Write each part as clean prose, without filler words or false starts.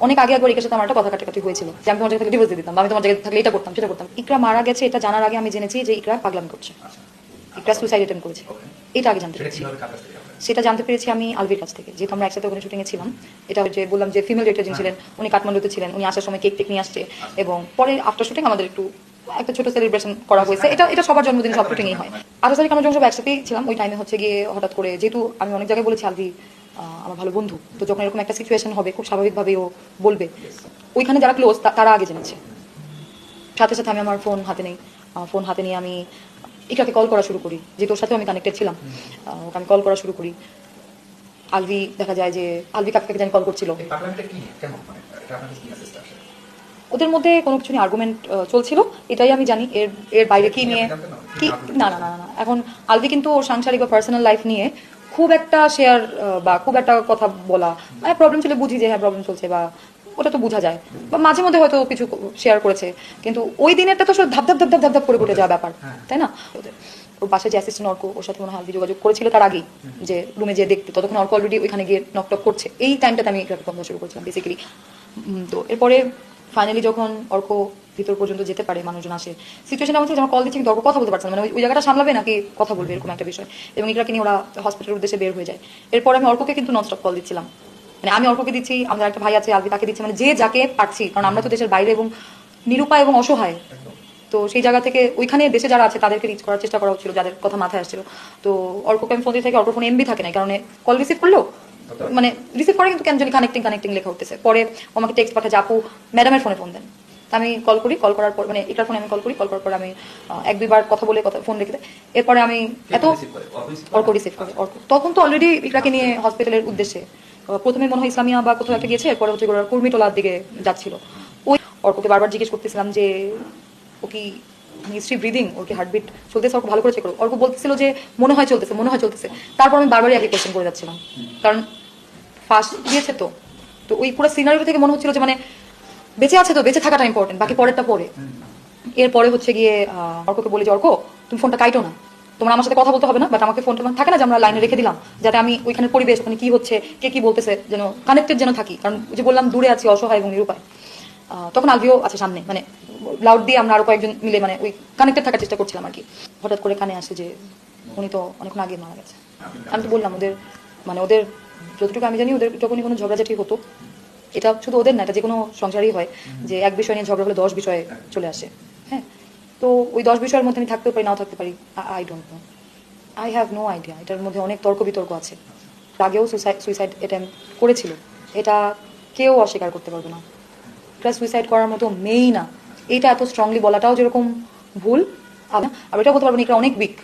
অনেক আগে একবার ইকরার সাথে আমার একটা কথা কাটাকাটি হয়েছিল যে আমি তোমার জায়গায় থাকলে ডিভোর্স দিয়ে দিতাম, বা আমি তোমার জায়গায় থাকলে এটা করতাম সেটা করতাম। ইকরা মারা গেছে এটা জানার আগে আমি জেনেছি যে ইকরা পাগলামি করছে, ইকরা সুইসাইড অ্যাটেম্প করেছে। এটা আগে জানতে পেরেছি। সেটা জানতে পেরেছি আমি আলভির কাছ থেকে, যেহেতু আমরা একসাথে ওখানে শুটিংয়ে ছিলাম। এটা যে বললাম যে ফিমেল ডিরেক্টর যিনি ছিলেন উনি কাঠমান্ডুতে ছিলেন, উনি আসার সময় কেক টেক নিয়ে আসছে, এবং পরে আফটার শুটিং আমাদের একটু একটা ছোট সেলিব্রেশন করা হয়েছে। এটা সবার জন্মদিন সব শুটিংই হয়। 28 তারিখ আমরা যখন সব একসাথেই ছিলাম ওই টাইমে হচ্ছে গিয়ে হঠাৎ করে, যেহেতু আমি অনেক জায়গায় বলেছি আলভি আমার ভালো বন্ধু, তো যখন এরকম একটা সিচুয়েশন হবে খুব স্বাভাবিকভাবে ও বলবে। ওইখানে যারা ক্লোজ তারা আগে জেনেছে। সাথে সাথে আমি আমার ফোন হাতে নিয়ে আমি ইকরাকে কল করা শুরু করি, যেহেতু ওর সাথেও আমি কানেক্টেড ছিলাম। ওকে আমি কল করা শুরু করি। আলভি দেখা যায় যে আলভি কাকে জানি কল করছিল। ওদের মধ্যে কোনো কিছু নিয়ে আর্গুমেন্ট চলছিল, এটাই আমি জানি। এর বাইরে কি নিয়ে কি না না না না এখন আলভি কিন্তু ওর সাংসারিক বা পার্সোনাল লাইফ নিয়ে খুব একটা শেয়ার বা খুব একটা কথা বলা, মানে প্রবলেম চলে বুঝি যে হ্যাঁ প্রবলেম চলছে, বা ওটা তো বোঝা যায়, বা মাঝে মধ্যে হয়তো কিছু শেয়ার করেছে, কিন্তু ওই দিনেরটা তো সব ধাপ ধাপ ধাপ ধাপ ধাপ ধাপ করে ঘটে যাওয়া ব্যাপার, তাই না? ওর বাসায় যে অ্যাসিস্ট্যান্ট অর্ক, ওর সাথে মনে হয় আলভি যোগাযোগ করেছিল তার আগেই, যে রুমে যে দেখতে, ততক্ষণ অর্ক অলরেডি ওইখানে গিয়ে নকটক করছে। এই টাইমটাতে আমি কথা শুরু করছিলাম বেসিক্যালি। তো এরপরে ফাইনালি যখন অর্ক ভিতর পর্যন্ত যেতে পারে, মানুষজন আসে, সিচুয়েশন এমন ছিল যখন কল দিচ্ছি কিন্তু অর্ক কথা বলতে পারছে না, মানে ওই জায়গাটা সামলাবে নাকি কথা বলবে এরকম একটা বিষয়, এবং ইকরাকে নিয়ে ওরা হসপিটালের উদ্দেশ্যে বের হয়ে যায়। এরপর আমি অর্ককে কিন্তু ননস্টপ কল দিচ্ছিলাম, মানে আমি অর্ককে দিচ্ছি, আমাদের একটা ভাই আছে আলভি তাকে দিচ্ছি, মানে যে যাকে পারছি, কারণ আমরা তো দেশের বাইরে এবং নিরুপায় এবং অসহায়। তো সেই জায়গা থেকে ওইখানে দেশে যারা আছে তাদেরকে রিচ করার চেষ্টা করা হচ্ছিল, যাদের কথা মাথায় আসছিল। তো অর্ককে আমি ফোন দিয়ে থাকি, অর্ক ফোন এমবি থাকে না, কারণ কল রিসিভ করলেও মানে রিসিভ করে কিন্তু কেন জানি কানেক্টিং লেখা উঠতেছে। পরে আমাকে টেক্সট পাঠায়, আপু ম্যাডামের ফোনে ফোন দেন। আমি কল করার পর মানে এটার ফোনে আমি কল করার পর আমি এক দুইবার কথা বলে ফোন রেখে দেয়। এরপরে আমি এত অর্ক রিসিভ করে, অর্ক তখন তো অলরেডি ইকরাকে নিয়ে হসপিটালের উদ্দেশ্যে প্রথমে মনে হয় ইসলামিয়া বা কোথাও একটা গিয়েছে, এরপরে হচ্ছে কুর্মিটোলার দিকে যাচ্ছিল। ওই অর্ককে বারবার জিজ্ঞেস করতেছিলাম যে ও কি হিস্ট্রি ব্রিদিং, ওর কি হার্টবিট চলতেছে, অর্ক ভালো করে চেক করো। অর্ক বলতেছিল যে মনে হয় চলতেছে। তারপর আমি বারবারই একই কোয়েশ্চেন করে যাচ্ছিলাম, কারণ ফার্স্ট দিয়েছে তো ওই পুরো সিনারিও থেকে মনে হচ্ছিল যে মানে বেঁচে আছে, তো বেঁচে থাকাটা ইম্পর্টেন্ট, বাকি পরেরটা পরে। এরপরে হচ্ছে গিয়ে অর্ককে বলি যে অর্ক তুমি ফোনটা কাইটো না, তোমার আমার সাথে কথা বলতে হবে না, বাট আমাকে ফোনটা থাকে না যে আমরা লাইনে রেখে দিলাম, যাতে আমি ওইখানে পরিবেশ ওখানে কি হচ্ছে কে কি বলতেছে যেন কানেক্টেড যেন থাকি, কারণ যে বললাম দূরে আছি, অসহায় এবং নিরুপায়। তখন আলভিও আছে সামনে, মানে লাউড দিয়ে আমরা আরো কয়েকজন মিলে মানে ওই কানেক্টেড থাকার চেষ্টা করছিলাম আর কি। হঠাৎ করে কানে আসে যে উনি তো অনেকক্ষণ আগে মারা গেছে। আমি তো বললাম ওদের যতটুকু আমি জানি ওদের যখনই কোনো ঝগড়াঝাটি হতো, এটা শুধু ওদের না, এটা যে কোনো সংসারই হয়, যে এক বিষয় নিয়ে ঝগড়া হলে 10 বিষয়ে চলে আসে। হ্যাঁ, তো ওই 10 বিষয়ের মধ্যে আমি থাকতেও পারি, নাও থাকতে পারি, I don't know, I have no idea. এটার মধ্যে অনেক তর্ক বিতর্ক আছে। আগেও সুইসাইড অ্যাটেম্প করেছিল, এটা কেউ অস্বীকার করতে পারবে না। প্লাস সুইসাইড করার মতো মেয়েই না, এটা এত স্ট্রংলি বলাটাও যেরকম ভুল, আর এটাও বলতে পারবো না এটা অনেক উইক,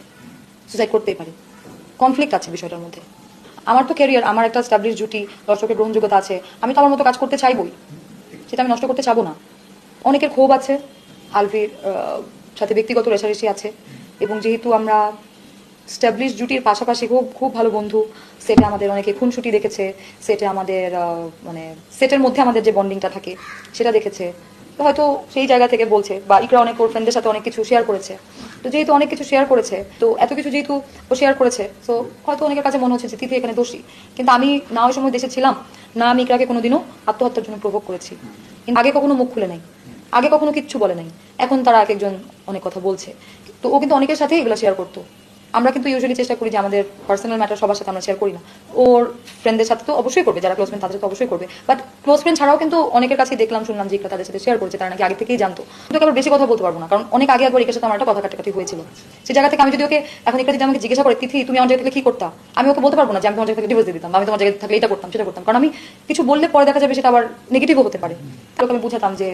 সুইসাইড করতেই পারে। কনফ্লিক্ট আছে বিষয়টার মধ্যে। আমার তো ক্যারিয়ার, আমার একটা স্টাবলিশ জুটি, দর্শকের গ্রহণযোগ্যতা আছে, আমি তো আমার মতো কাজ করতে চাইবই, সেটা আমি নষ্ট করতে চাবো না। অনেকের ক্ষোভ আছে, আলভির সাথে ব্যক্তিগত রেশারেশি আছে, এবং যেহেতু আমরা স্টাবলিশ জুটির পাশাপাশি খুব ভালো বন্ধু, সেটে আমাদের অনেকে খুনসুটি দেখেছে, সেটে আমাদের মানে সেটের মধ্যে আমাদের যে বন্ডিংটা থাকে সেটা দেখেছে, তো হয়তো সেই জায়গা থেকে বলছে, বা ইকরা অনেক ওর ফ্রেন্ডদের সাথে অনেক কিছু শেয়ার করেছে। তো যেহেতু অনেক কিছু শেয়ার করেছে, তো এত কিছু যেহেতু ও শেয়ার করেছে, তো হয়তো অনেকের কাছে মনে হচ্ছে যে তিথি এখানে দোষী। কিন্তু আমি না ওই সময় দেশে ছিলাম, না আমি ইকরাকে কোনোদিনও আত্মহত্যার জন্য প্রভোগ করেছি, কিন্তু আগে কখনো মুখ খুলে নাই, আগে কখনো কিচ্ছু বলে নাই। এখন তারা এক একজন অনেক কথা বলছে, তো ও কিন্তু অনেকের সাথে এগুলো শেয়ার করতো। আমরা কিন্তু ইউজুয়ালি চেষ্টা করি যে আমাদের পার্সোনাল ম্যাটার সবার সাথে আমরা শেয়ার করি না। ওর ফ্রেন্ডদের সাথে তো অবশ্যই করবে, যারা ক্লোজ ফ্রেন্ড তাদের সাথে অবশ্যই করবে, বাট ক্লোজ ফ্রেন্ড ছাড়াও কিন্তু অনেকের কাছে শুনলাম যে তাদের সাথে শেয়ার করেছে, তারা নাকি আগে থেকেই জানতো। কিন্তু আবার বেশি কথা বলতে পারবো না, কারণ অনেক আগে একবার এর সাথে আমার একটা কথা কাটাকাটি হয়েছিল। সেই জায়গা থেকে আমি যদি ওকে এখন যদি আমাকে জিজ্ঞাসা করে তিথি তুমি আমার জায়গা থেকে কি করতা, আমি ওকে বলতে পারবো না যে আমি তোমার জায়গা থেকে ডিভোর্স দিয়ে দিতাম, আমি তোমার জায়গায় থাকলে এটা করতাম সেটা করতাম, কারণ আমি কিছু বললে পরে দেখা যাবে সেটা আবার নেগেটিভও হতে পারে। তাহলে আমি বুঝাতাম যে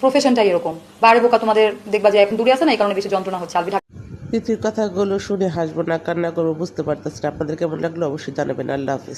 প্রফেশনটাই এরকম, বারে বোকা তোমাদের দেখবা যে এখন দূরে আছে না, এই কারণে বেশি যন্ত্রণা হচ্ছে। আলভি তিথির কথাগুলো শুনে হাসবো না কান্না করবো বুঝতে পারতেছি না। আপনাদের কেমন লাগলো অবশ্যই জানাবেন। আল্লাহ হাফিজ।